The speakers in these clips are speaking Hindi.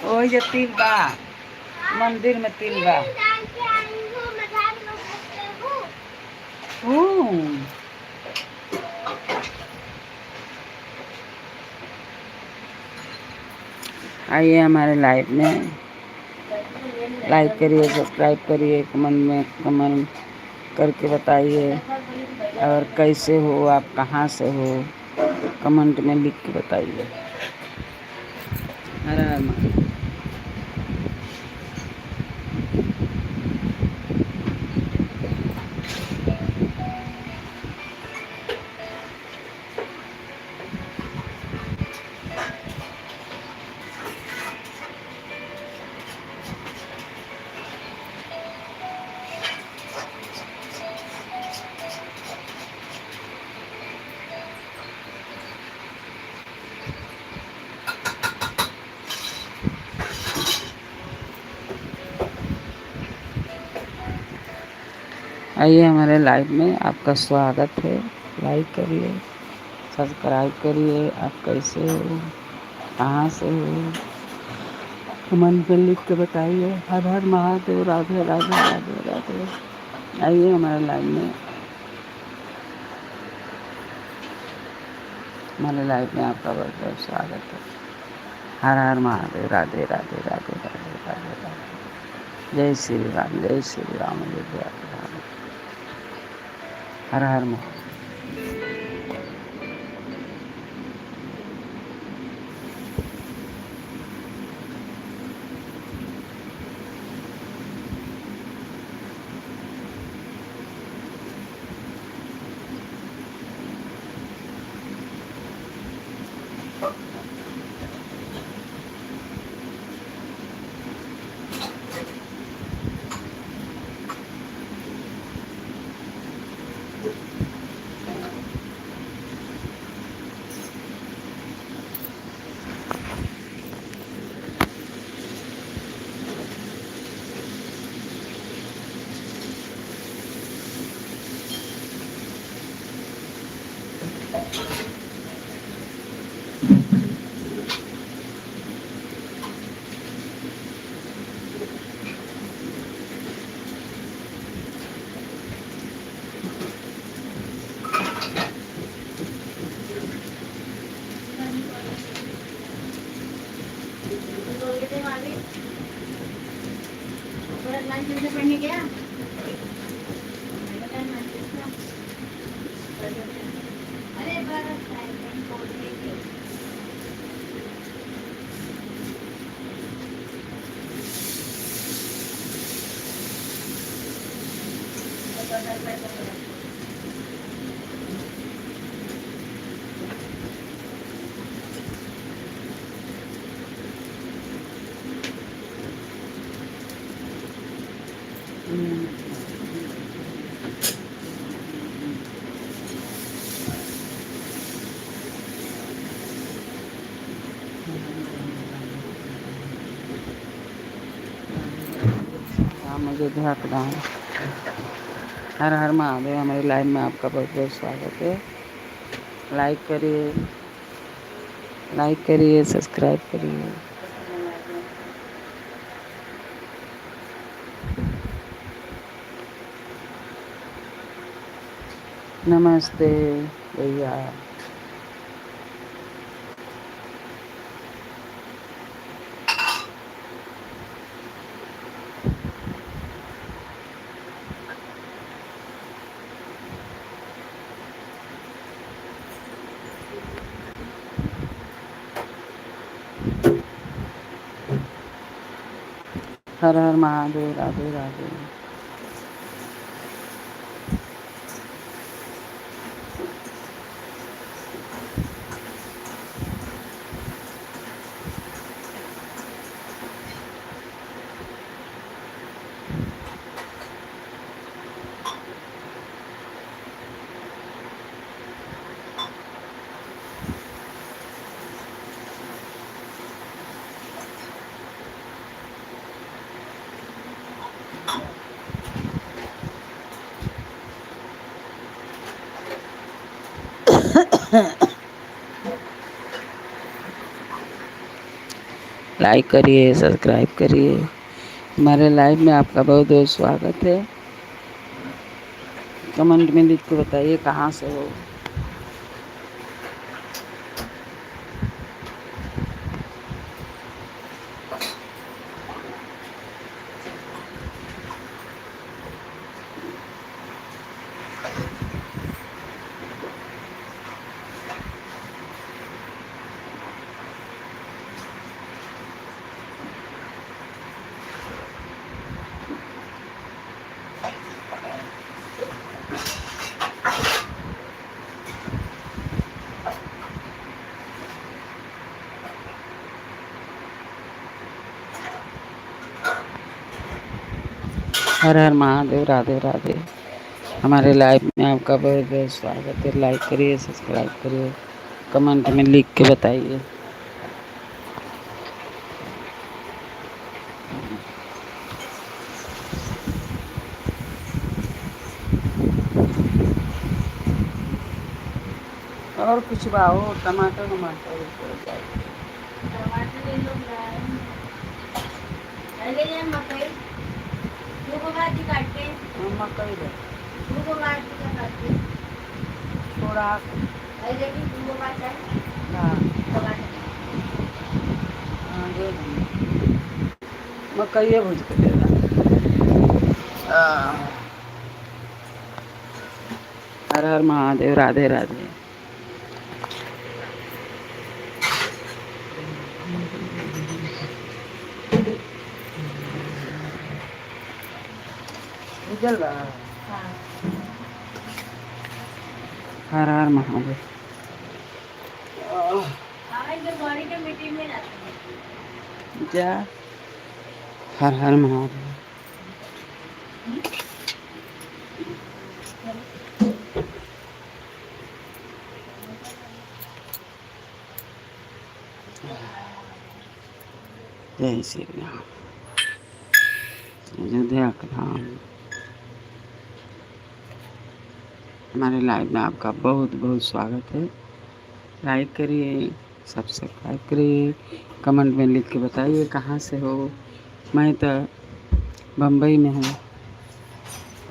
ओही जे तिल बा, मंदिर में तिल बा। आइए हमारे लाइव में, लाइक करिए, सब्सक्राइब करिए, कमेंट करके बताइए और कैसे हो, आप कहाँ से हो, कमेंट में लिख के बताइए। हर हर महादेव। आइए हमारे लाइव में, आपका स्वागत है। लाइक करिए, सब्सक्राइब करिए। आप कैसे हो, कहाँ से हो, कमेंट में लिख के बताइए। हर हर महादेव। राधे राधे राधे राधे। आइए हमारे लाइव में, हमारे लाइव में आपका बहुत बहुत स्वागत है। हर हर महादेव। राधे राधे राधे राधे राधे राधे। जय श्री राम, जय श्री राम, जय जय राम। हर हर महादेव। मुझे ध्यान प्रदान। हर हर महादेव। हमारे लाइव में आपका बहुत बहुत स्वागत है। लाइक करिए, लाइक करिए, सब्सक्राइब करिए। नमस्ते भैया। हर हर महादेव। राधे राधे। लाइक करिए, सब्सक्राइब करिए। हमारे लाइव में आपका बहुत बहुत स्वागत है। कमेंट में लिख के बताइए कहाँ से हो। हर हर महादेव, राधे राधे। हमारे लाइव में आपका बहुत बहुत स्वागत है। लाइक करिए, सब्सक्राइब करिए, कमेंट में लिख के बताइए। और कुछ बाओ, टमाटर टमाटर टमाटर ले लो, ले जाए मकई, दो को काट के मकई दे, दो को काट के थोड़ा अरे दो को काट हाँ हाँ दे मकई भूज के दे रहा। हर हर महादेव, राधे राधे। हर हर महादेव। जा हर हर महादेव। जय श्री राम। अयोध्या का धाम। हमारे लाइव में आपका बहुत बहुत स्वागत है। लाइक करिए, सब्सक्राइब करिए, कमेंट में लिख के बताइए कहाँ से हो। मैं तो बम्बई में हूँ,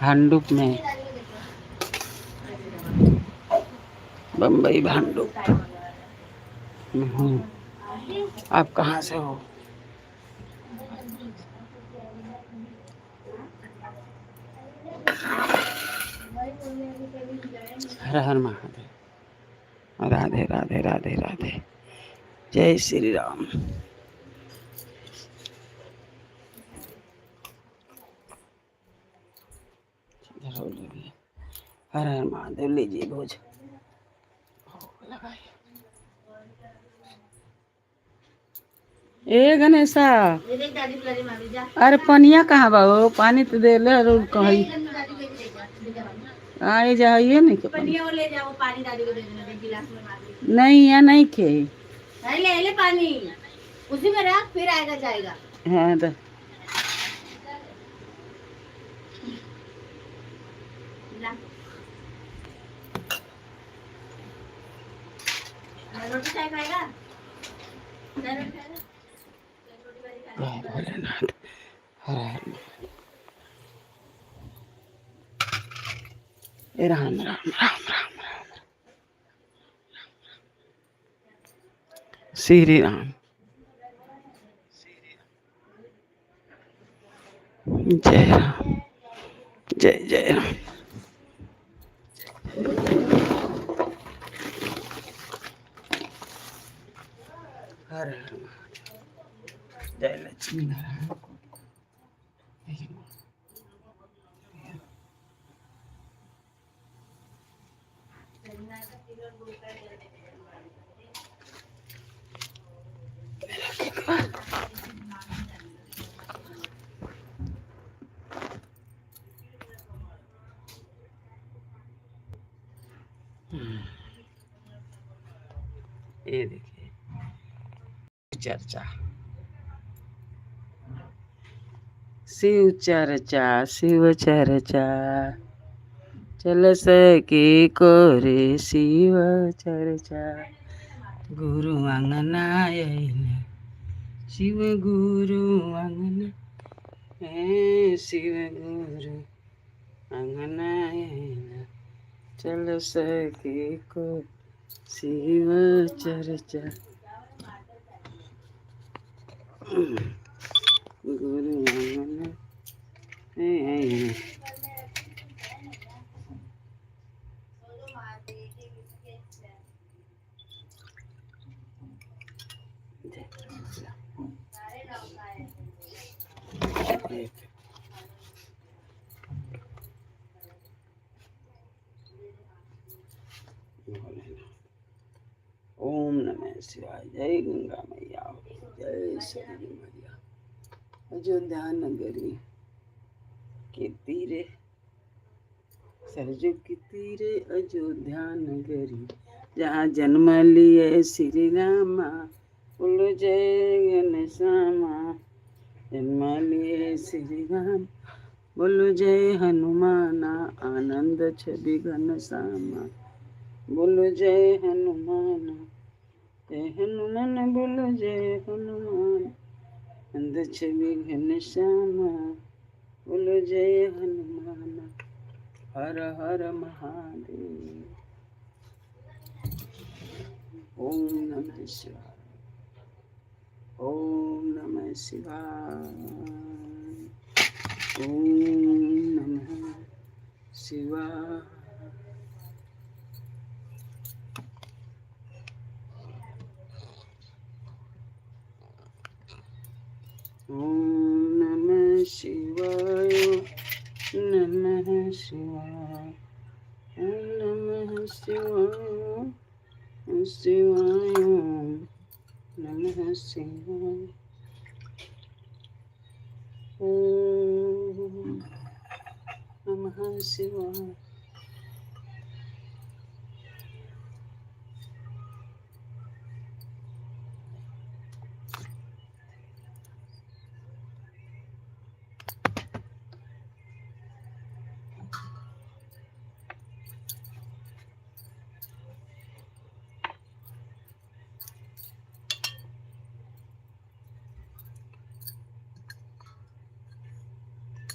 भांडुप में, बम्बई भांडुप में हूँ। आप कहाँ से हो? हर हर महादेव, राधे राधे राधे राधे। जय श्री राम। हर हर महादेव। लीजिए भोज लगाइए। ए गणेशा, अरे पनिया कहाँ बा हो? पानी तो दे ले कहीं आए जाइए नहीं के पनिया ले जाओ, पानी दादी को दे देना गिलास में। नहीं यहाँ नहीं खे ले ले पानी उसी में रख, फिर आएगा जाएगा। हाँ तो रोटी चाय खाएगा? भोलेनाथ। हर हर राम राम राम राम राम। श्री राम। जय राम, जय जय राम। हर हर जय लक्ष्मी नारायण। ये देखिए चर्चा, शिव चर्चा, शिव चर्चा, चल सके कोरे शिव चर्चा गुरु अंगनायन शिव गुरु अंगना शिव गुरु अंगनायन चल सके को शिव चर्चा गुरु अंगना ओम नमः शिवाय। जय गंगा मैया, जय सरयू मैया। अयोध्या नगरी के तीरे सरजू के तीरे अयोध्या नगरी जहाँ जन्म लिए श्री रामा बोलो जय घनश्यामा। जन्म लिए श्री राम बोलो जय हनुमाना आनंद छवि घनश्यामा बोलो जय हनुमान। जय हनुमान बोलो जय हनुमान आनंद छवि घनश्यामा बोलो जय हनुमान। हर हर महादेव। ओम नमः शिवाय। ओम नमः शिवाय। ओम नमः शिवाय। ओम नमः शिवाय। नमः शिवाय। ओम नमः शिवाय। शिवाय नमः शिवाय। ओम नमः शिवाय।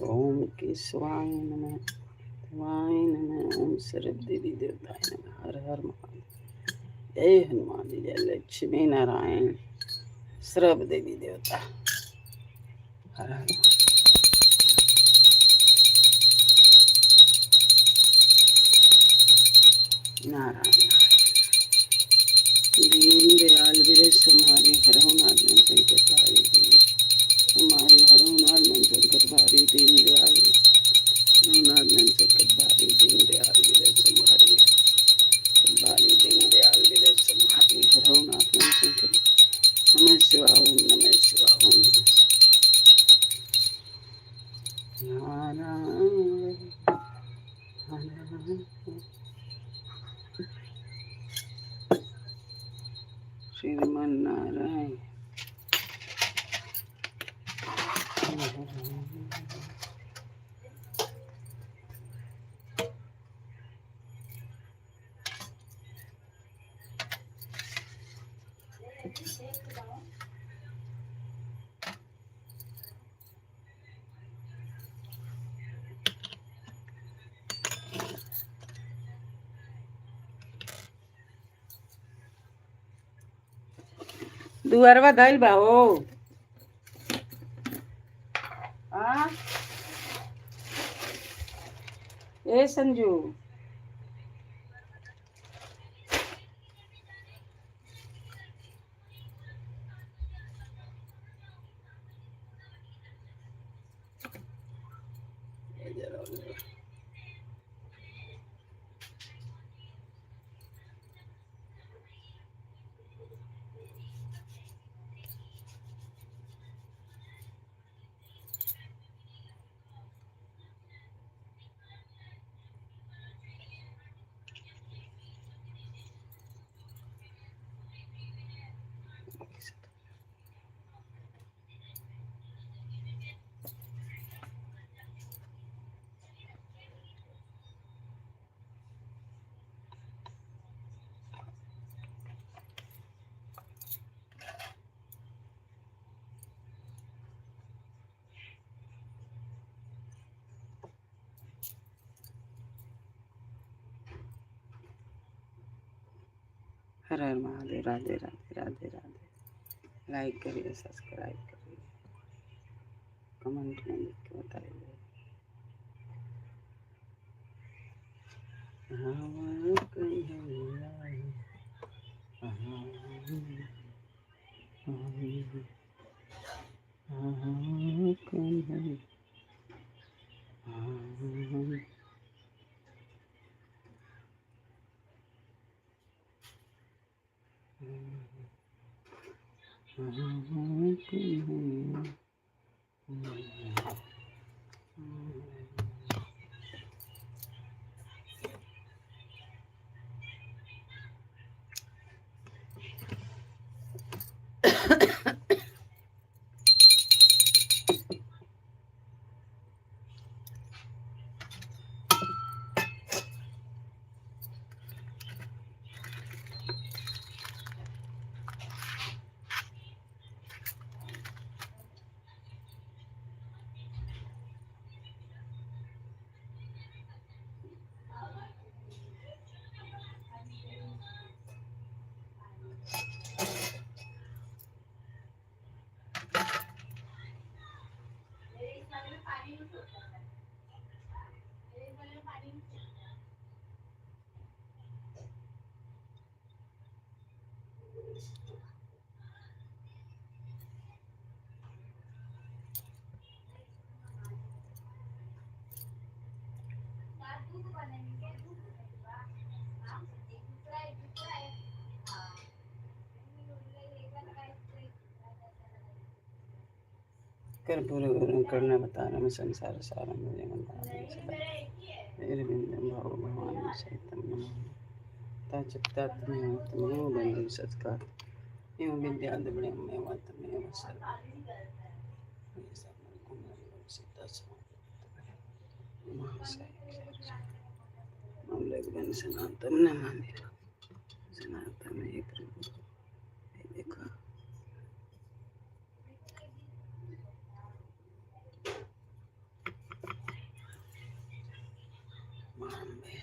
ओम केशवाय नमः। शिवाय नमः। ओम शरद देवी देवताय नमः। हर हर महादेव। जय हनुमान जी। जय लक्ष्मी नारायण सर्व देवी देवता। हर हर नारायण। दीन दयाल विरज तुम्हारी हरो नाथ में संकट भारी दीन तुम्हारी हरो नाथ में संकट भारी दीन दयाल हरो नाथ में संकट भारी दीन दयाल विरज तुम्हारी भारी दीन दयाल विरज तुम्हारी हरो नाथ में संकट। नमः शिवाय। ओम नमः शिवाय। ओम नमः नारायण नारायण श्रीमन नारायण। दुअरवा धइल बा हो। हाँ ए संजू हर हर महादेव। राधे राधे राधे राधे। लाइक करिए, सब्सक्राइब करिए, कमेंट में लिख के बताइए। हाँ कन्हैया, हाँ कन्हैया, कर्पूर करना बता रहा मैं संसार सारा मुझे मंदारविंदम भाव भगवान चैतन्य चित्तात्मेव तमेव बंधु सत्कार एवं विद्यादिव्यमेव तमेव सर्व सीता समाधि सनातन नमामि। सनातन एक देखा मामे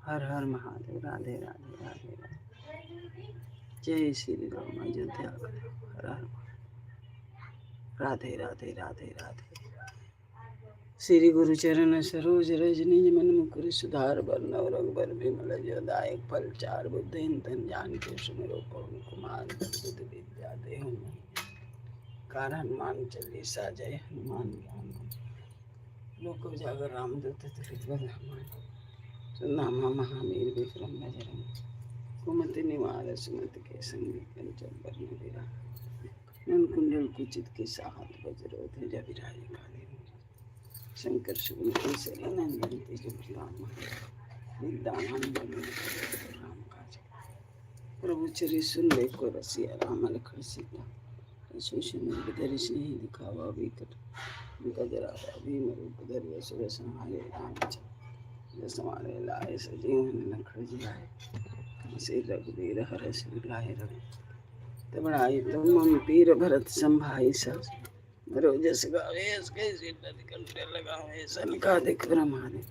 हर हर महादेव। राधे राधे राधे राधे। जय श्री राम। अयोध्या हर हर राधे राधे राधे राधे। श्री गुरु चरण सरोज रज निज मन मुकुर सुधार बरनव रघुबर विमल जदायक फल चार बुद्धि तन जान के सुमिरो पवन कुमार बुद्ध विद्या देहु कार हनुमान चालीसा जय हनुमान ज्ञान लोक उजागर रामदूत तुलित नामा महावीर विक्रम बजरंग कुमति निवार सुमति के संग कंचन बरन विरा नन कुंडल कुचित के साहत वज्रो ध्वजा विराजे काले शंकर शुभम केसरी नंदन तेज प्रताप विद्यावान राम काज प्रभु चरि सुन ले को रसिया राम लखन सीता सुषम विधरि सिंह दिखावा विकट गजरा भीम रूप धरि असुर संहारे रामचंद्र समारे लाए सजीवन लखन जियाए श्री रघुवीर हर सिर लाए रवि तब आई तुम मम पीर भरत संभाई सहस रोजस गावे कैसे कंठे लगावे सनकादिक ब्रह्मादि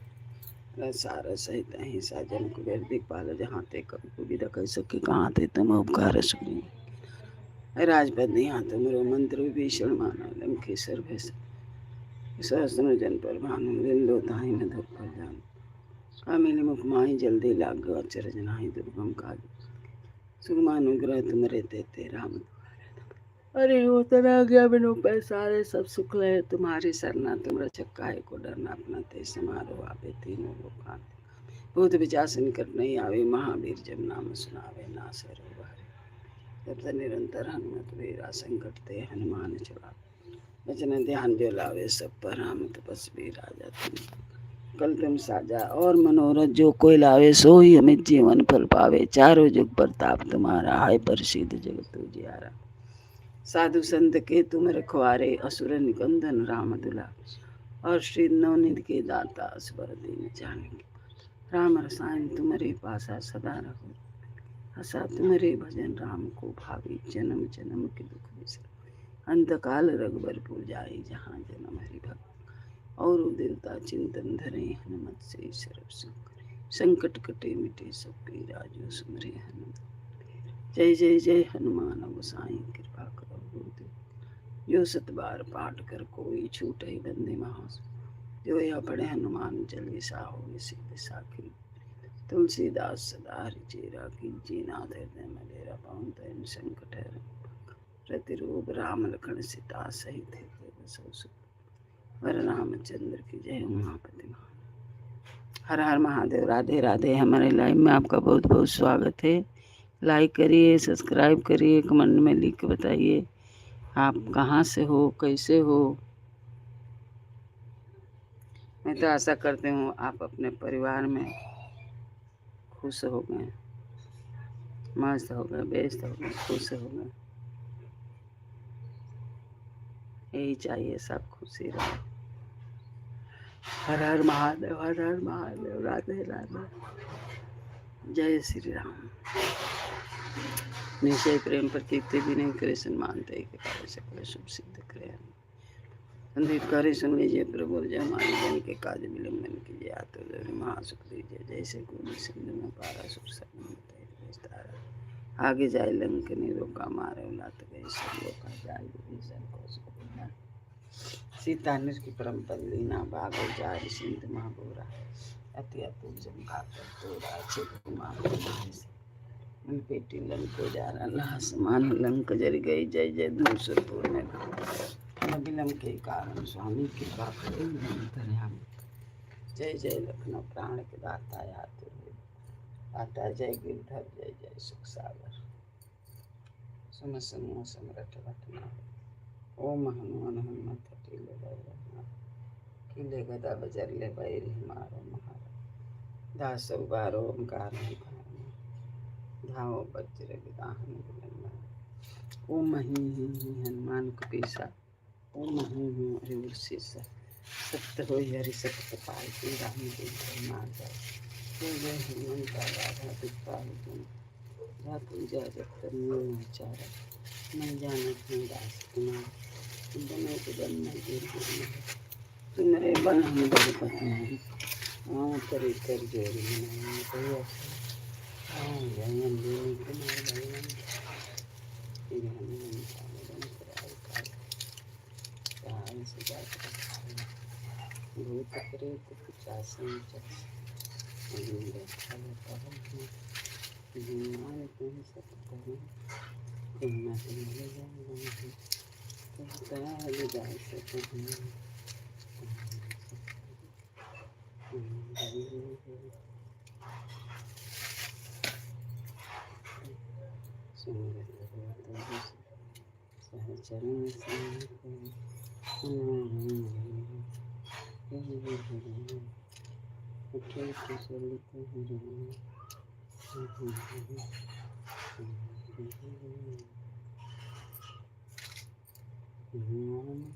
सार सहित ही साजन कुबेर दिखपाल जहाँ ते कभी कुबिद कह सके कहाँ ते तुम उपकार सुनी राजपद यहाँ तुमरो मंत्र विभीषण माना लंकेश्वर भैस सहस्र जन पर भानु बिंदु ताहि न धप पर जान कामिनी मुख माहि जल्दी लाग अचरज नाही दुर्गम काज सुगमानुग्रह तुमरे तेते राम। अरे वो तना गया बिनु पैसारे सब सुख ले तुम्हारी सरना तुम रचक्काए को डरना अपना ते समारो आवे तीनों लोग भूत विचार निकट नहीं आवे महावीर जब नाम सुनावे ना सरो तब से निरंतर हनुमत वीरा संकट ते हनुमान छुड़ा वचन ध्यान जो लावे सब पर राम तपस्वी राजा तुम कल तुम साजा और मनोरथ जो कोई लावे, सो ही अमित जीवन फल पावे। चारों जुग प्रताप तुम्हारा, हाय प्रसिद्ध जगत उजियारा। साधु संत के तुम रखवारे, असुर निकंदन राम दुलारे। और श्री नवनिधि के दाता, असवर दीन जानेंगे। राम रसायन तुम्हारे पासा, सदा रहो हसा। तुम्हारे भजन राम को भावी, जन्म जन्म के दुख बिसर। अंतकाल रघुबर पुर जाई, जहाँ जन्म हरि भक्त। और देवता चिंतन धरे, हनुमत से सर्व संकट। संकट कटे मिटे सब पीरा, जो सुमरे हनुमत। जय जय जय हनुमान गोसाई, कृपा करो गुरुदेव। जो सत बार पाठ कर कोई, छूटे बंदे महास। जो या पढ़े हनुमान चालीसा, होय सिद्धि साखी। तुलसीदास सदा हरिचेरा, कींची नाथ हृदय में डेरा। पवन तनय संकट हरण, प्रतिरूप राम लखन सीता सहित। हृदय बसहु सुख, वर रामचंद्र की जय। उमापति महादेव। हर हर महादेव। राधे राधे। हमारे लाइव में आपका बहुत बहुत स्वागत है। लाइक करिए, सब्सक्राइब करिए, कमेंट में लिख के बताइए आप कहाँ से हो, कैसे हो। मैं तो आशा करती हूँ आप अपने परिवार में खुश हो गए, मस्त हो गए, व्यस्त हो गए, खुश हो गए। यही चाहिए, सब खुशी रहो। हर हर महादेव, हर हर महादेव। राधे राधे। जय श्री राम। निश्चय प्रेम प्रतीत भी नहीं कृष्ण मानते कि कार्य सकल शुभ सिद्ध करे। संदीप करे सुन लीजिए, प्रभु जय हमारे जन के काज विलंबन कीजिए। आतुर महासुख दीजिए, जैसे कोई सिंधु में पारा सुर सतारा। आगे जाए लंक रोका मारे, लात गई सब लोग का जाय विभीषण को सुख। सीता निर की परम पल्लीना, बाग जाय सिंध महाबूरा। अति अतुल जन खाकर तोरा, छिप मन पेटी लंक जारा। लास मान लंक जर गई, जय जय धूसरपुर में। विलंब के कारण स्वामी कृपा करें अंतर्यामी। जय जय लखनऊ प्राण के दाता, आता जय गिरधर, जय जय सुख सागर। सुन समूह समरथ रत्ना, ओम हनुमान हनुमत टीले बैरना। किले गदा बजर ले बैर, मारो महारा। दास उबारो ओंकार धाओ बज्र विदाहन बुलंदा। ओम मही हनुमान कपीसा, ओम मही हरि शीर्षा। सत्य हो हरि सत्य पाल, राम जी मार जाए। जय जय हनुमंत राधा दुखपाल तुम। जा पूजा जब करनी चारा, मैं जानत हूँ दास तुम्हारा। बने के बन में गिर तुम्हारे बन हम बड़े पत्नी। हाँ करे कर जोड़ी मनाए कोई ऐसा। हाँ जयन देवी कुमार भगवान, फिर हनुमान चावल कराए काल। चाल से जाकर भूत प्रेत पिशाचन चक्ष, हनुमान तुम सब करो। तुम न तुम्हारे जान, तुम ताल जाय सकते। सहचरण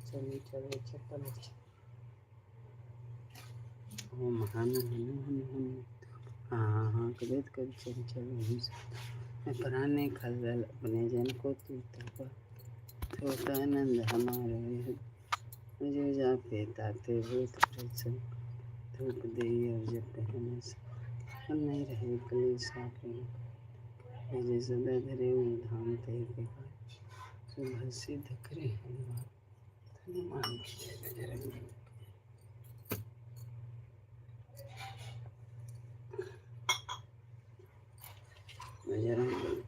चले चले चपल। ओम हनु हनु हनु हनु। हाँ हाँ कबीर कर चंचल मैं पराने खलल, अपने जन को तू छोटा आनंद हमारे। मुझे जा पेता ते भूत प्रेत, धूप दे और जब पहने हम नहीं रहे कलेसा के। मुझे सदा धरे धाम ते के, सुबह सिद्ध करे हनुमान। हनुमान की जय बजरंग बली। बजरंग बली।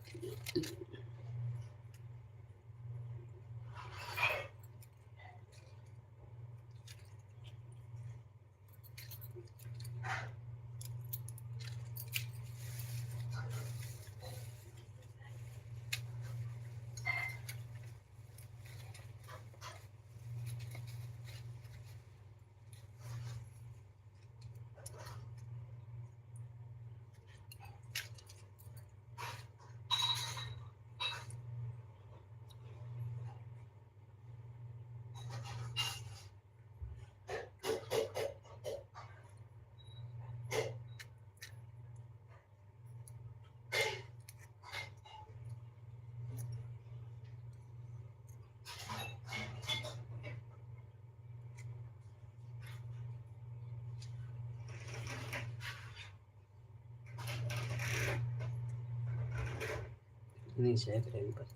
नीचे प्रेम पर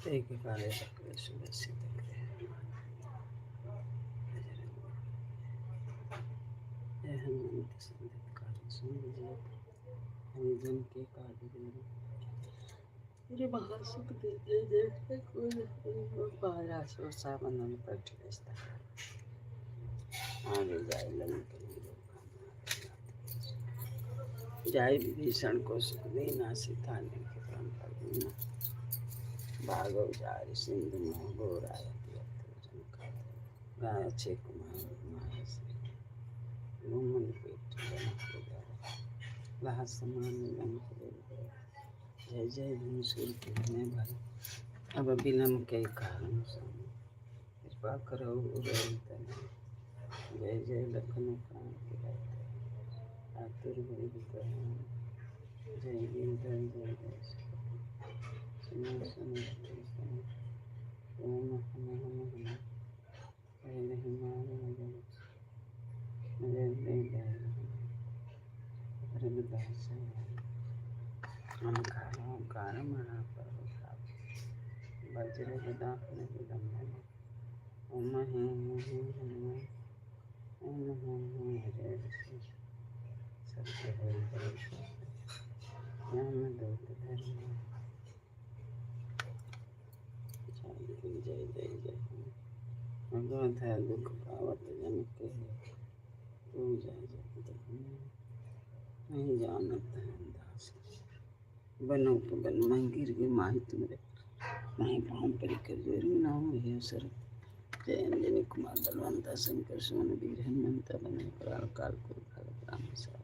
एक काले चक्र सुबह से तक हेमंत संदीप कार्य सुन लीजिए हरिजन के कार्य मुझे महासुख दे दे देखते कोई पारा सो सावन पर ठिकस्ता आगे जाए लंक जाय विभीषण को सुख देना सीता ने कृपण कर देना भागव जाय सिंधु मोह गोराय राय अक्षय कुमार माया से मोमन पेट लाह समान लंक जय जय धनुषुर में भाई अब विलम्ब के कारण कृपा करो उदय जय जय लखन प्राण आतुर भय विक्रम जय गिरधर जय जय सुनो सुनो ओम हम जय हिमालय जय जय जय रविदास ओंकार मणा पर्वता वज्र विदान विदम्बन ओम हनुमान ओम हरे सत्य ज्ञान दूत धर्म जय जय जय भगवत है दुख पावत जन के तू जय जय नहीं जानत है दास बनो तो बन मैं गिर के माही तुम्हारे माही पाँव पर कर जोरी ना हो ये सर जय अंजनी कुमार बलवंता शंकर सुमन वीर हनुमंत बने कराल काल को काल राम सा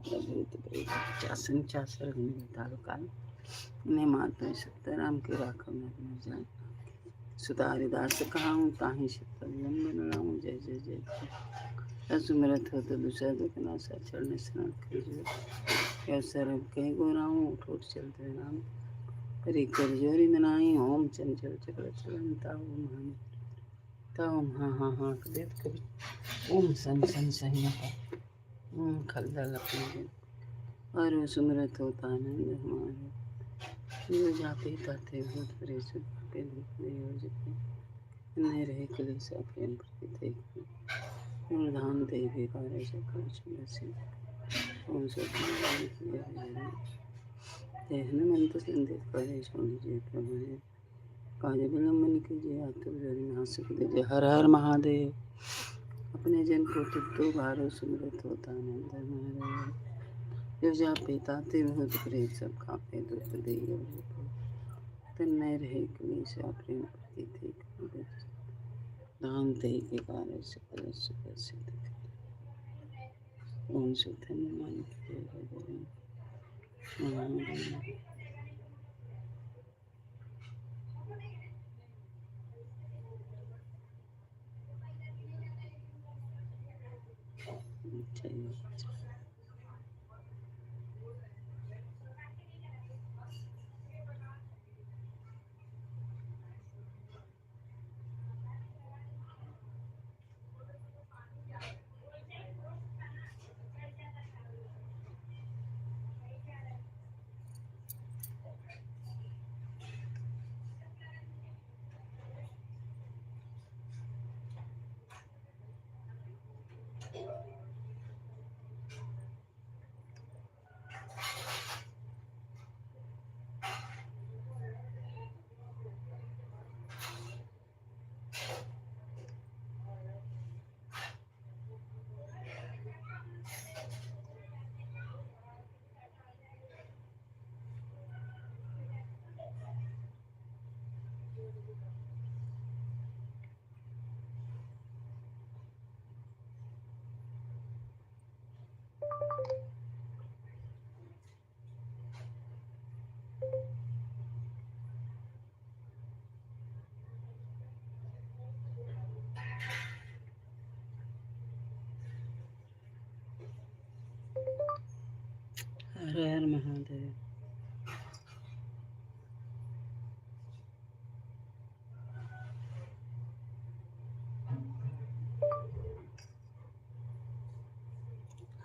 भूत प्रेत चासन चासर ताल काल ने माता सत्ताराम के राखो न जाए सुधारिदास कहाऊँ ताहि शीतल बन राम जय जय जय सुमिरत हो तो दूसरा दुखना सा चढ़ने स्नान कर जो सर कहीं गो राम उठ उठ चलते राम करी कर जोरी मनाई ओम चंचल चक्र चलन ताओ हाँ हाँ हाँ देत कभी ओम सन सन सही ओम खलदल अपने और सुमिरत होता आनंद हमारे जो जाते ताते भूत प्रेत पे नहीं रहे कलेसा प्रेम प्रति देख धाम देवी कार्य चक्र से ओम हनुमंत संदेश करे सुन लीजिए प्रभु है काज विलम्बन कीजिए आतुर जरी नासिक दीजिए हर हर महादेव अपने जन को तुतो भारो सुमिरत होता आनंद हमारे जो जा पिता ते भूत प्रेत सब कापे दुख दे तन नहीं रहे कलेसा प्रेम प्रति देख धाम ते के कार्य सकल सुप्रसिद्ध ओम सुधन मन के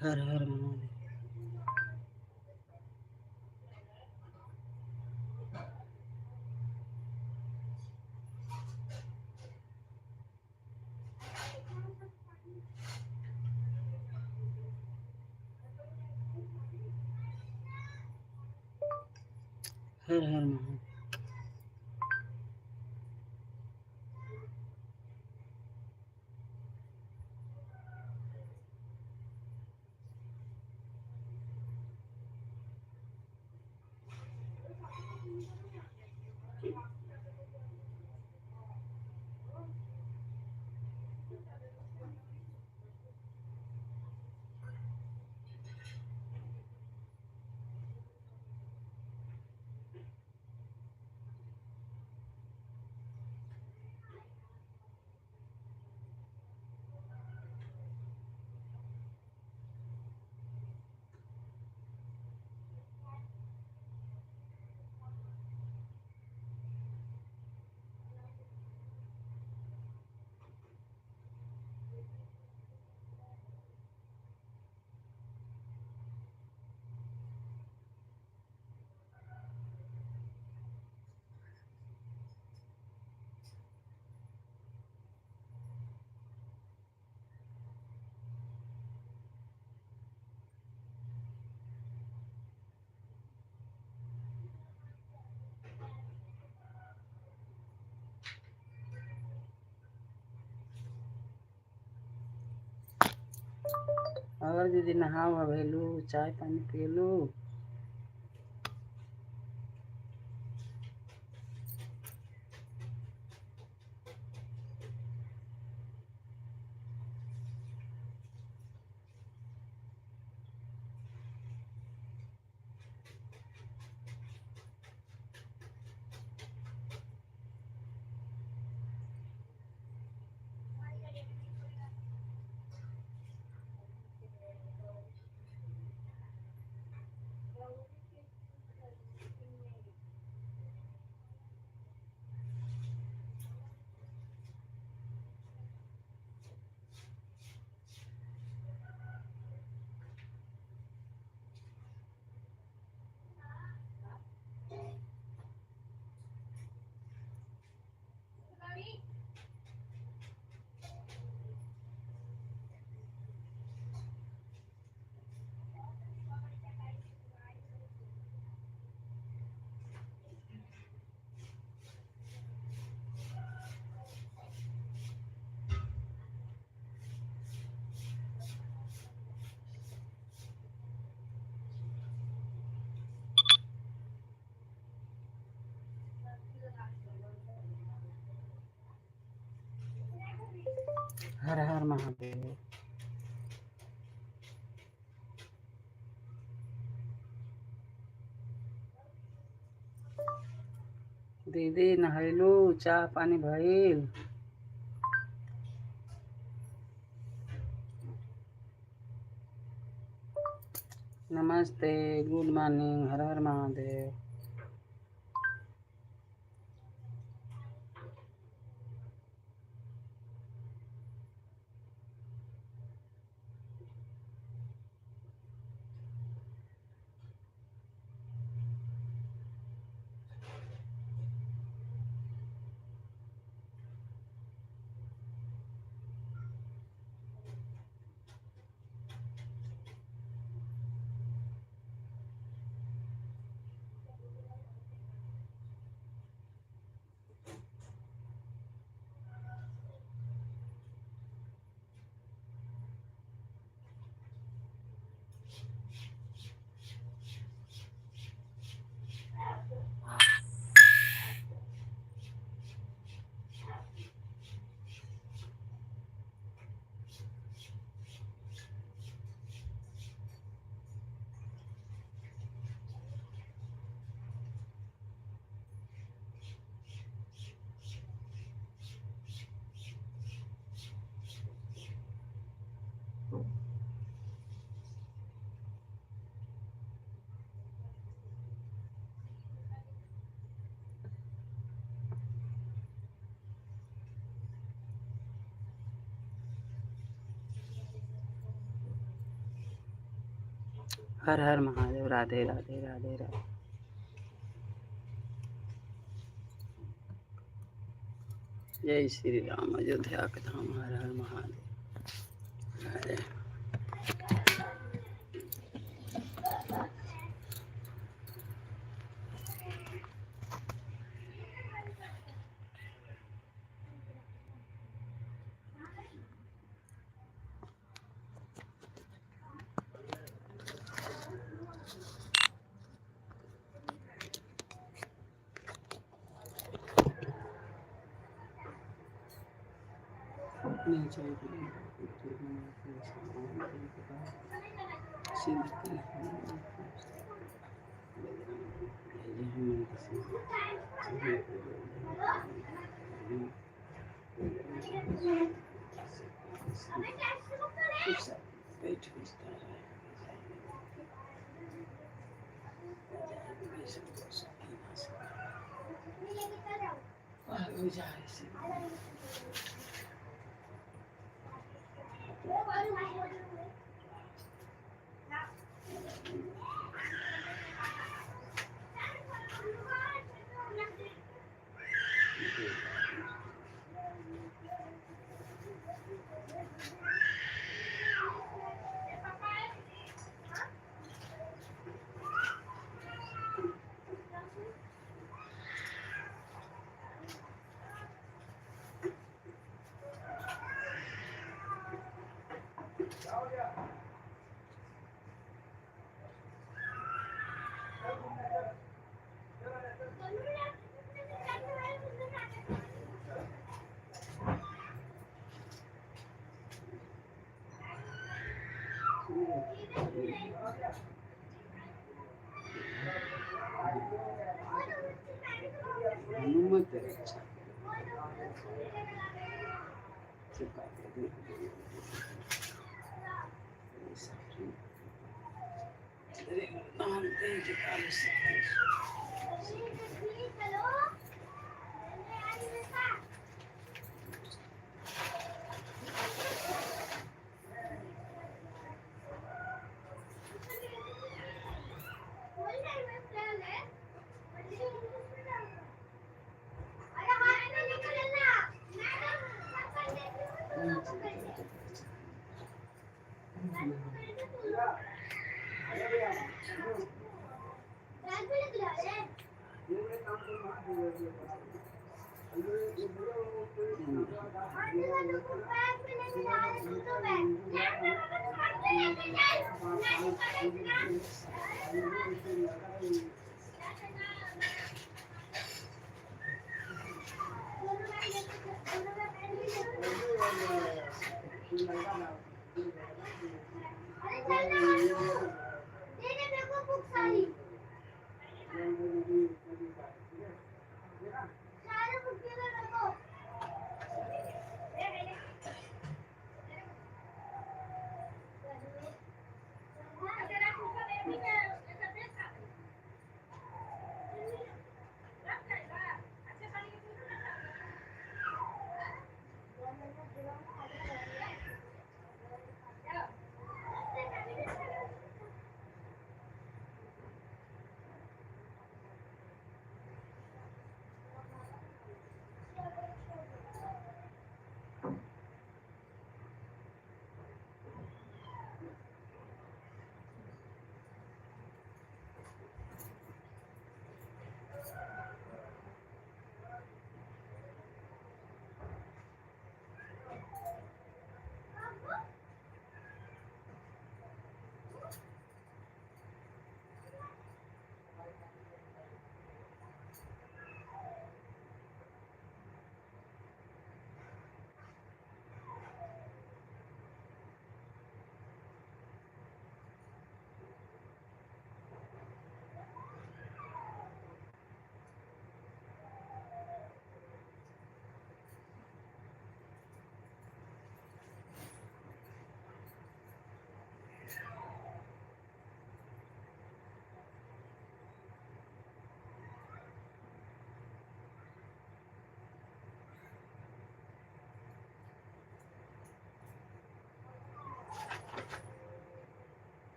हर हर महादेव। हर हर महादेव। और दीदी नहाओ हवेलू, चाय पानी पियलू। हर हर महादेव। दीदी नहैलू, चाय पानी भइल। नमस्ते, गुड मॉर्निंग, हर हर महादेव। हर हर महादेव। राधे राधे राधे राधे। जय श्री राम। अयोध्या के धाम। हर हर महादेव। हरे नहीं चाहिए हनुमत रक्षा नाम तेज काल से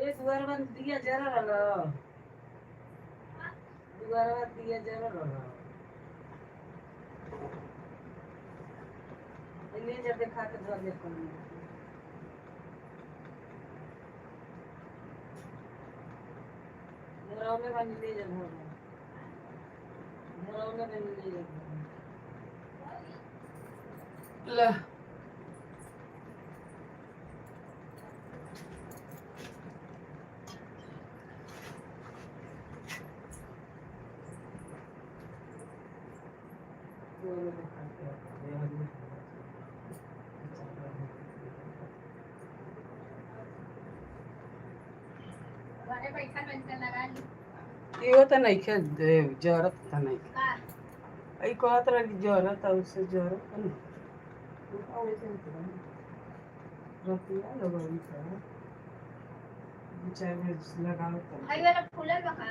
एक बार बंद दिया जरा रहा दोबारा दिया जरा रहा ले जा देखा के धर दे कर मोरावले बन ले जा धर मोरावले बन ले जा ला इहो त नहीं खे जरूरत त नहीं आई कहत रही जरूरत उससे जरूरत नहीं रतिया लगवाई था चाय में लगाओ तो आई वाला फूलल बका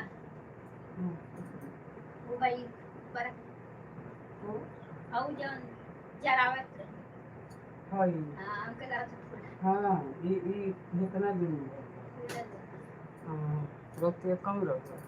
वो भाई पर आउ जन जरावत हां हमके जरा फूल हां ये कितना दिन हां रतिया कम रहता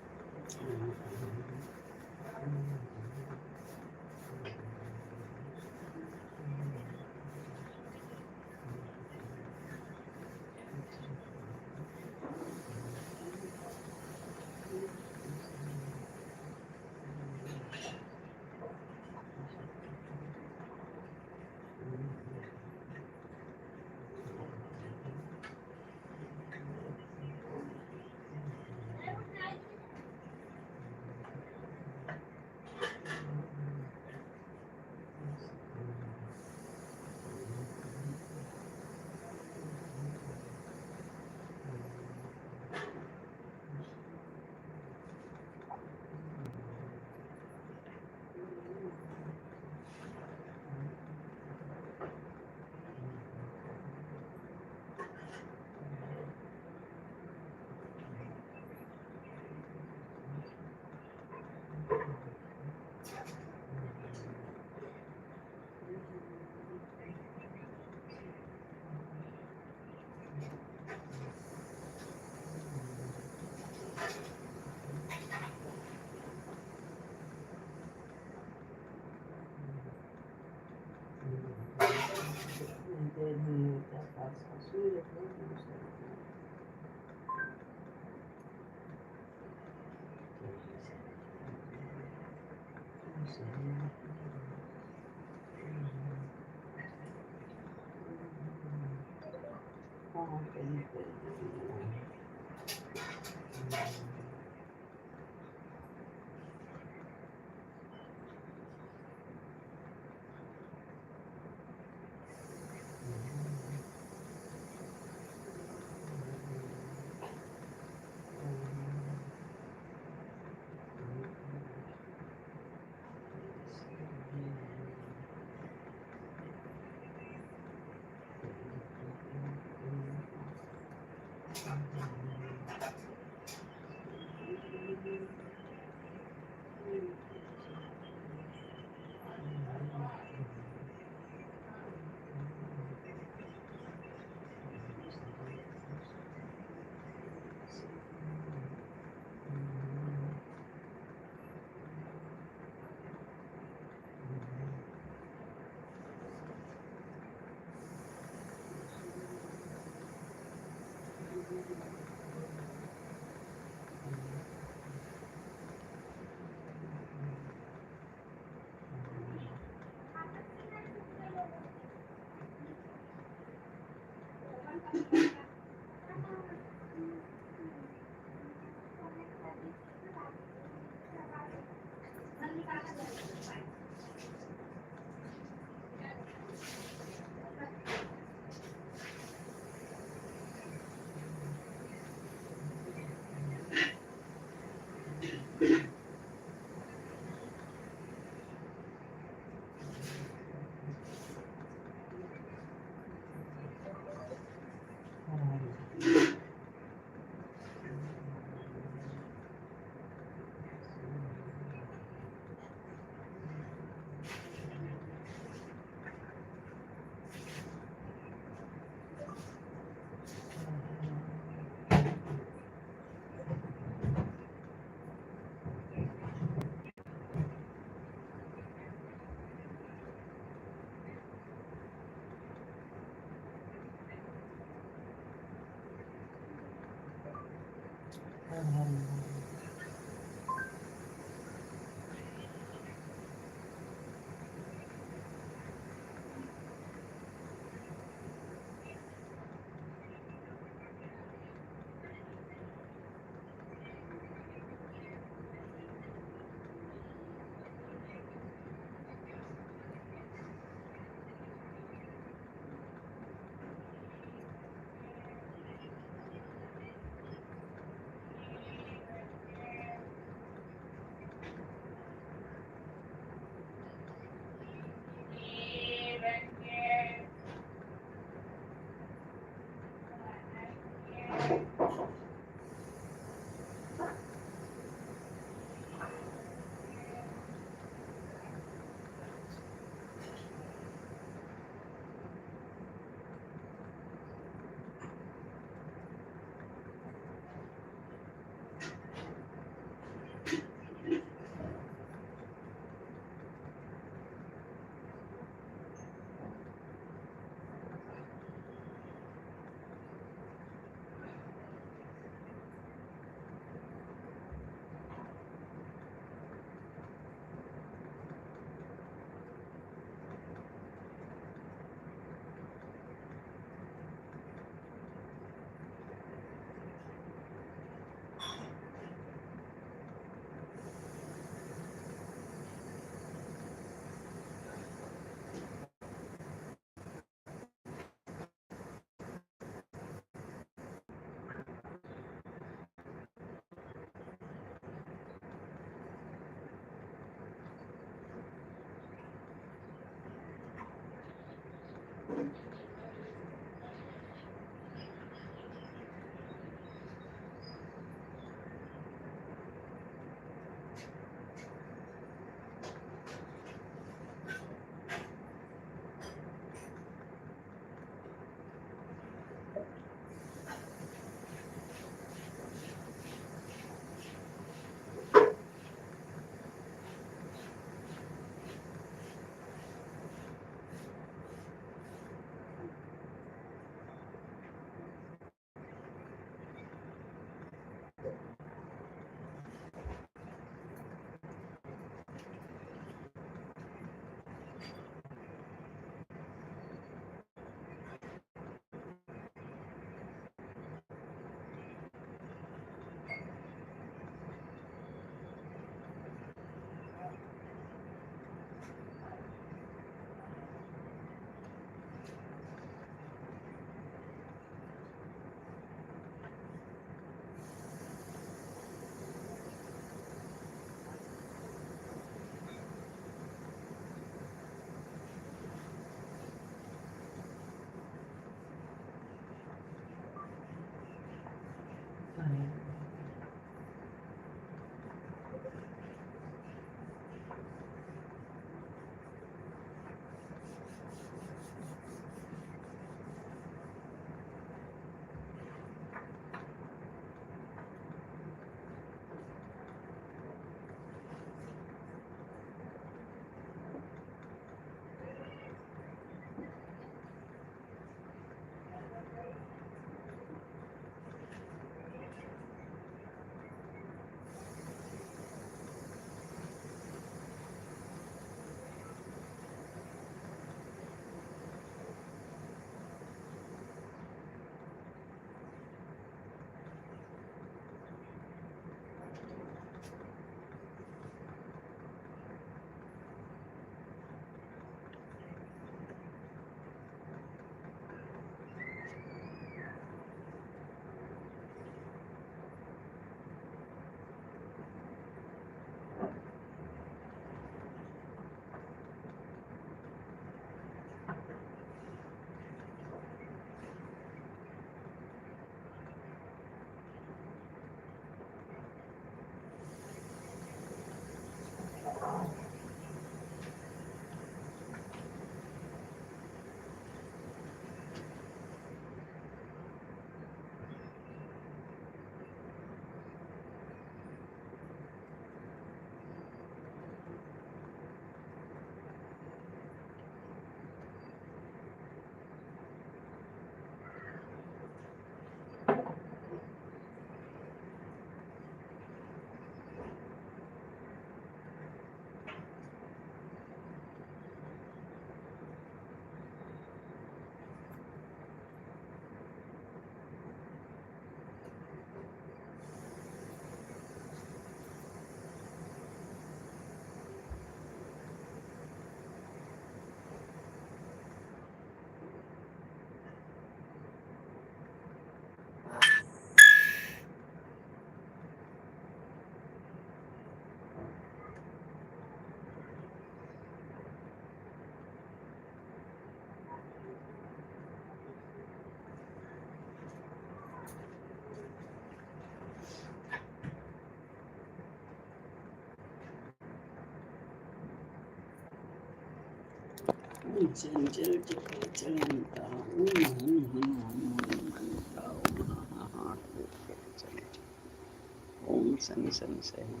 चंचल चक्र चलता ओम हनु हनु हनु हनुमंता ओम हाथ लेकर चलता ओम सन सन सही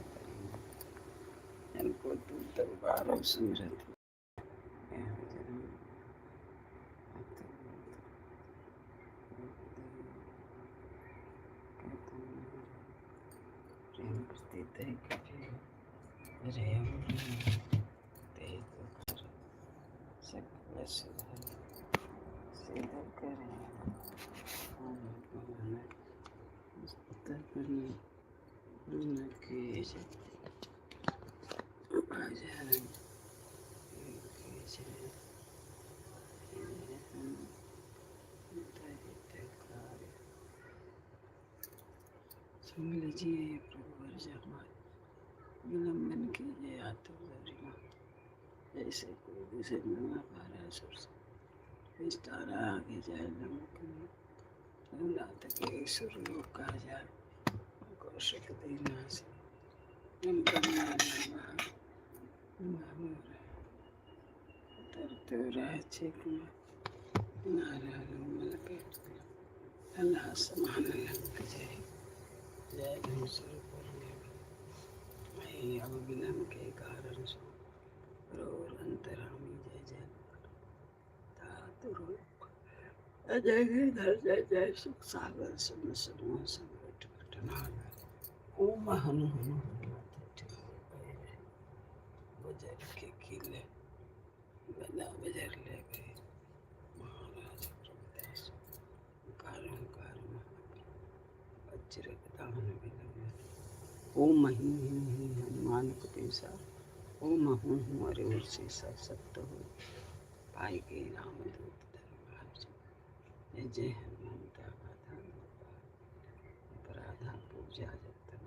इनको तू दरबार सूरत प्रेम प्रतीत है रे सकल सुधर सिद्ध करे सुन लीजिए प्रभु अर्जमा विलंबन कीजिए आत्मा जैसे कोई दूसरे में पारा सुरसा विस्तारा आगे जाए लंबा तक सुरलोक का जाए कौशिक देना से अल्लाह समान लग जाए जय धनुषर अब विलंब के कारण रोर अंतरामी जय जय अजय गिरधर जय जय सुख सागर सुन समूह संकट घटना ओम हनु हनु बजर के किले बना बजर ले गए महाराज प्रभुदास कारण वज्र दान विलंब ओम मही हनुमान कुटेसा ओम हूँ हूँ अरे शीसा सत्य हो पाई के राम दूत धर्मराज जय जय हनुमंता अपराधा पूजा जतन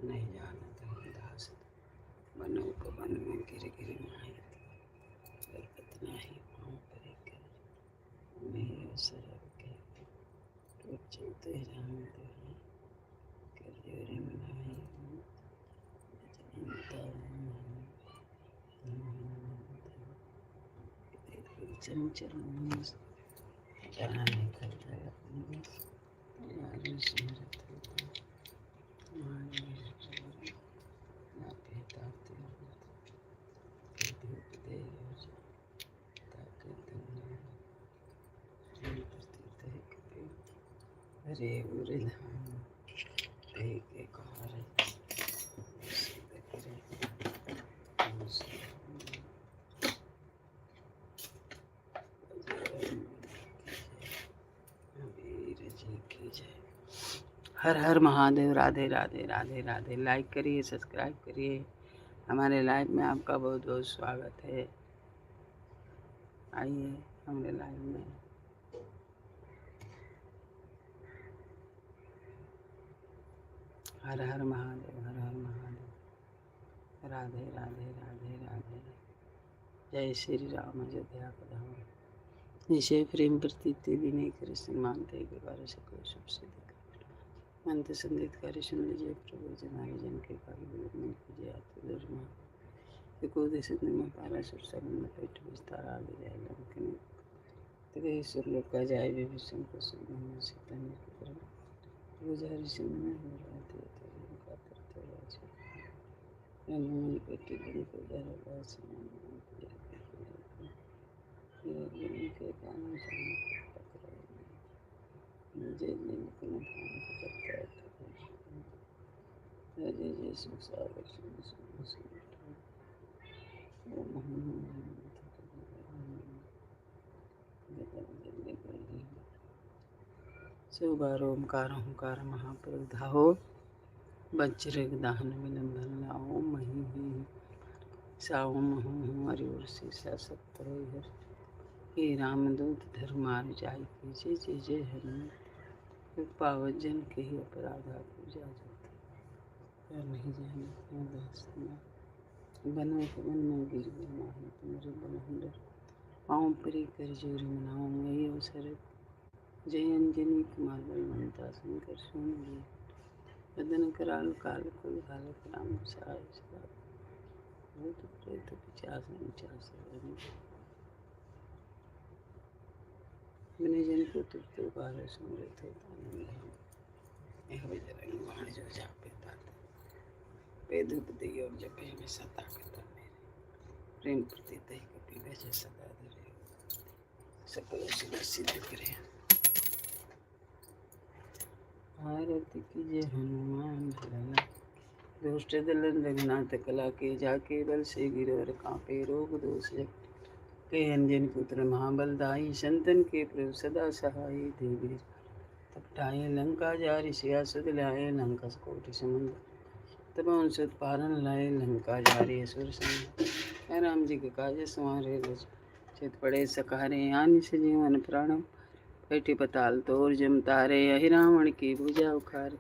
नहीं जानत दास बनो को वन में गिर गिर माही बरकत नाही पाँव करे कर मेरे सरब के चलते राम देवी कर जोरी मनाई चंचल जाने करता है अपनी यार स्मृत तुम्हारी ना कहता धूप दे ताकि तुमने प्रतीत है कभी अरे उरे धाम एक एक और हर हर महादेव राधे राधे राधे राधे लाइक करिए सब्सक्राइब करिए हमारे लाइव में आपका बहुत बहुत स्वागत है आइए हमारे लाइव में हर हर महादेव राधे राधे राधे राधे जय श्री राम अयोध्या पधाम निशय प्रेम प्रतीत विनय कृष्ण मानते व्यवहार से कोई शुभ सिद्ध मंत्र संदित कार्य सुन लीजिए प्रभु जनारे जन के कार्य विलंबन कीजिए आत्मधर्मा एकोदश में पारा सुरसबंध पेट विस्तार आगे जाए लंकन तेरे सुरलोक का जाए विभीषण को सुनने से तन्य कर गुजारी से में हो रहा थे तेरे का करते राजा रंगमन पेटी बन को जरा बात ये के कारण मुझे निम्न धाम को करता है राजे जय सुख सागर सुन शिवबार ओंकार ओंकार महाप्रधा हो वज्र दाहन विलंबन ओम मही साओम हूँ हरि और शीशा सत्य हे रामदूत धर्मार जाय कीजिए जय जय हनुमान पावन जन के ही अपराधा पूजा जाती नहीं जाने दर्शना बनो वन में गिर माही तुम्हारे बनहंडर पाँव परी कर जोरी मनाओ यही अवसर जय अंजनी कुमार बलवंता शंकर सुन ली बदन कराल काल कुल घालक राम सहाय भूत प्रेत पिचास बने जन को तुप्तो बार समृत होता यह बजरंग बाण जो जापे तात पे धूप दी और जपे में सता पिता मेरे प्रेम प्रति दही कपि भजे सदा धरे सकल सिद्ध सिद्ध करे। आरती कीजिए हनुमान लला दुष्ट दल रघुनाथ कला के जाके बल से गिरवर कांपे रोग दोष के अंजन पुत्र महाबलदाई संतन के प्रभु सदा सहाय देवी तपटाए लंका जारि सिया सुध लाए लंका कोटि समुद्र तब उन सुत पारन लाए लंका जारि असुर संग राम जी के काज संवारे चित पड़े सकारे आनि से जीवन प्राणम बैठे पताल तोर जम तारे अहि रावण की भुजा उखारे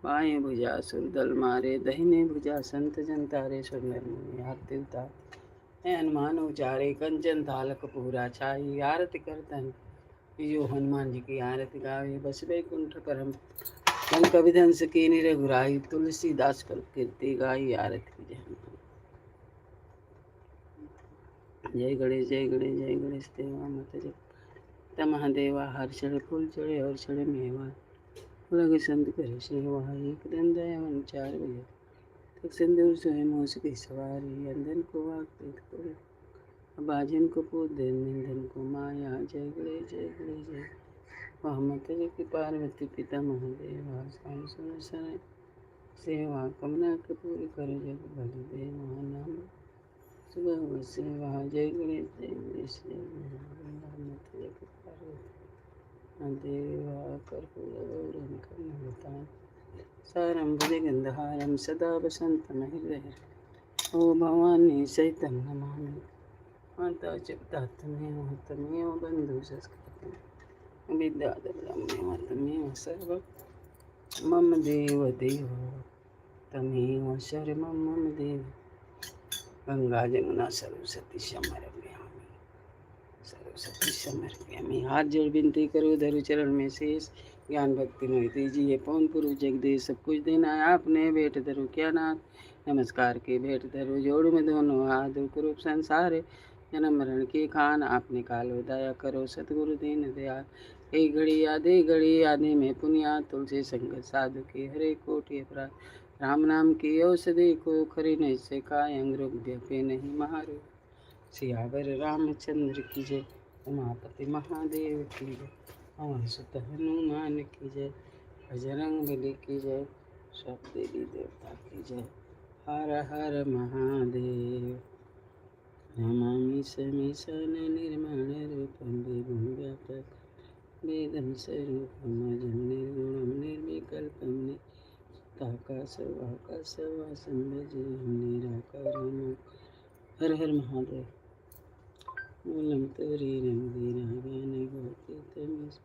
बाएं भुजा सुर दल मारे दहिने भुजा संत जन तारे सुंदर मुनि आरती उतारे हनुमान उचारे कंचन थाल कपूरा छाई आरती करतन जो हनुमान जी की आरती गावे बस बैकुंठ परम लंका विध्वंस की रघुराई तुलसीदास पर कीर्ति गाई आरती जय हनुमान। जय गणेश जय गणेश जय गणेश देवा मत जय महादेवा हर्षण फूल चढ़े और चढ़े मेवा लगे संत करे सेवा एक दन दयावन चार बजे तक सिंदूर सोए मूस की सवारी अंधन को आग पेट को बाजन को पोत दे निंदन को माया जय गणेश जय मोहम्मद की पार्वती पिता महादेवा स्वामी सुन सर सेवा कमना के पूरी करे जग भली दे महानाम सुबह सेवा जय गणेश जय मोहम्मद की पार्वती देवा कर्पूरगौरं करुणावतारं सारं भुजगन्धहारं सदा वसन्तमहिर्दयः ओ भवानी सहितं नमामि माता च तमेव बन्धु संस्कृतं विद्याधरं सर्वं मम देव तमेव शरणं मम देव गंगा जमुना सरस्वती समर्पयामि सरस्वती समर्पयामि। हाथ जोड़ विनती करो धरु चरण में शेष ज्ञान भक्ति में दीजिए पवन पुरुष जगदीश सब कुछ देना है आपने भेंट धरु क्या नाथ नमस्कार के भेंट धरु जोड़ में दोनों हाथ दुख रूप संसार जन्म मरण के खान आपने कालो दया करो सतगुरु दीन दया एक घड़ी आधे में पुनिया तुलसी संगत साधु के हरे कोटि अपराध राम नाम की औषधि को खरी नहीं से काय अंग पे नहीं मारो सियावर रामचंद्र की जय उमापति महादेव की जय पवन सुत हनुमान की जय बजरंग बली की जय सब देवी देवता की जय हर हर महादेव नमामि समीशन निर्माण रूपम विभुं व्यापक वेदं स्वरूपम अजं निर्गुणं निर्विकल्पं निराकाशवासं भजेऽहं निराकारं हर हर महादेव मूलं तुरीरं वीरागान भवति तमेश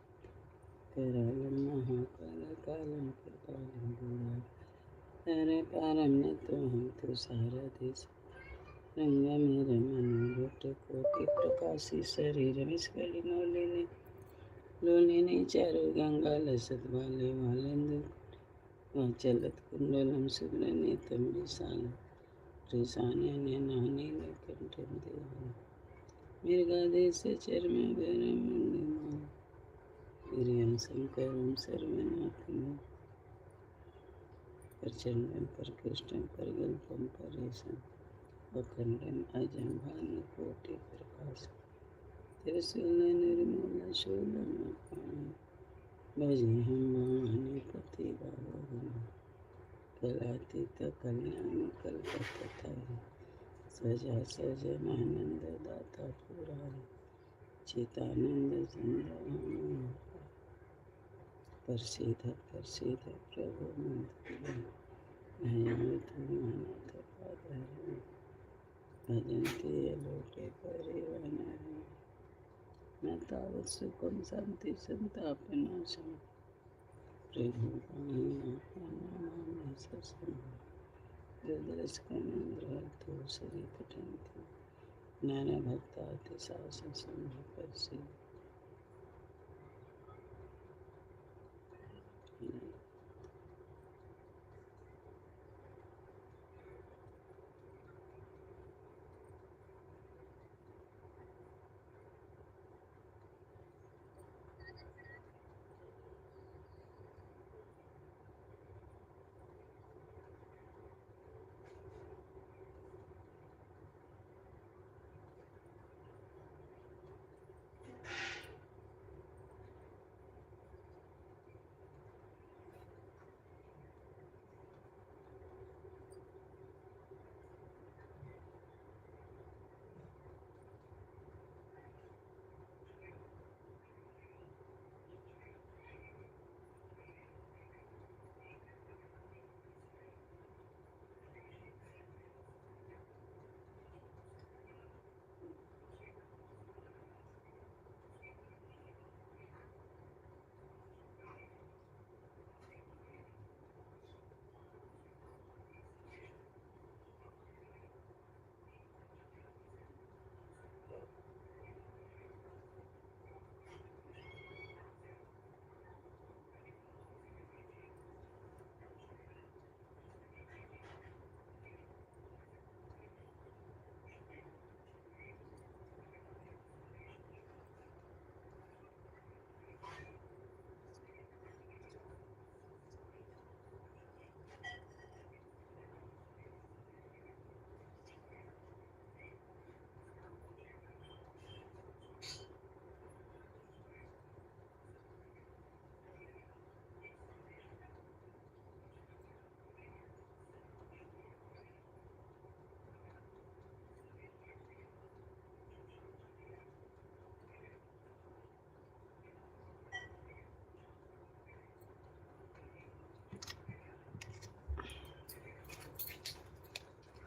करालं महाकालकालं कृपालं गुणाकारं पारं नतोऽहं तु सारथिं रंगमे रमण कोटि प्रकाशी शरीरमिस्खलिनो लोलिनी चारु गंगा लसत बाले वालंद चलत कुंडलं सुग्रनितं विशालं त्रिशान्यनयनानि नीलकण्ठं देवं मृगादेश चर्मगरं मण्डिमालं वीर्यं शङ्करं सर्वनाथं प्रचण्डं प्रकृष्टं प्रगल्भं परेशम् अखंडं अजं भानुकोटिप्रकाशं त्रिशूलनिर्मूलशूलं भजेऽहं भवानीपतिभावनं कलातीतकल्याणकल्पतरुं सजनानन्ददाता पुराणं चिदानन्दचन्द्रभानु प्रसीद प्रभो मन्त्रं भजन्ति लोके परिवनानि न तावत् सुखं शान्ति सन्तापनाशं प्रभुपाणि सत्संग दुर्दर्शकमेन्द्रहर्तो श्रीपठन्ति ज्ञानभक्तातिशासनसंभपर्षि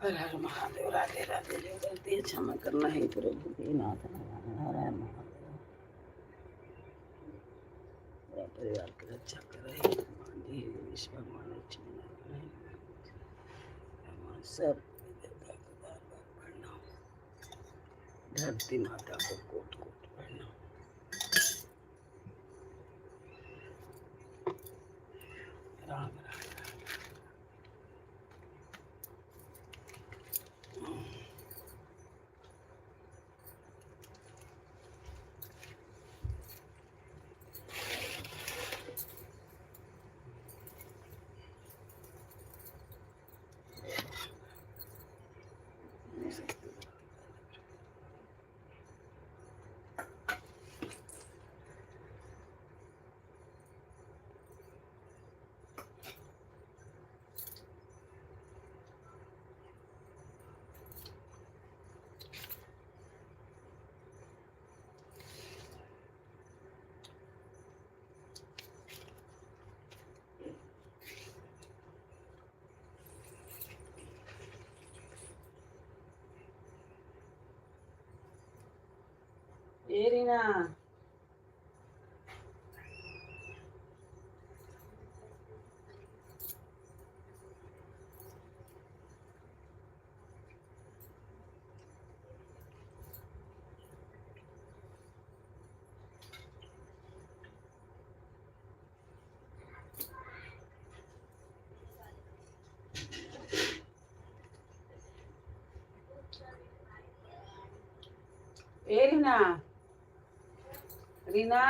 हर हर महादेव। राधे राधे। जो गलती है क्षमा करना ही प्रभु की नाथ नारायण। हर हर महादेव। पूरा परिवार की रक्षा करे हनुमान जी विश्व भगवान लक्ष्मी नारायण भगवान सब देवता को बार बार प्रणाम। धरती माता को कोट कोट प्रणाम। राम राम। ए रीना ए रीना रीना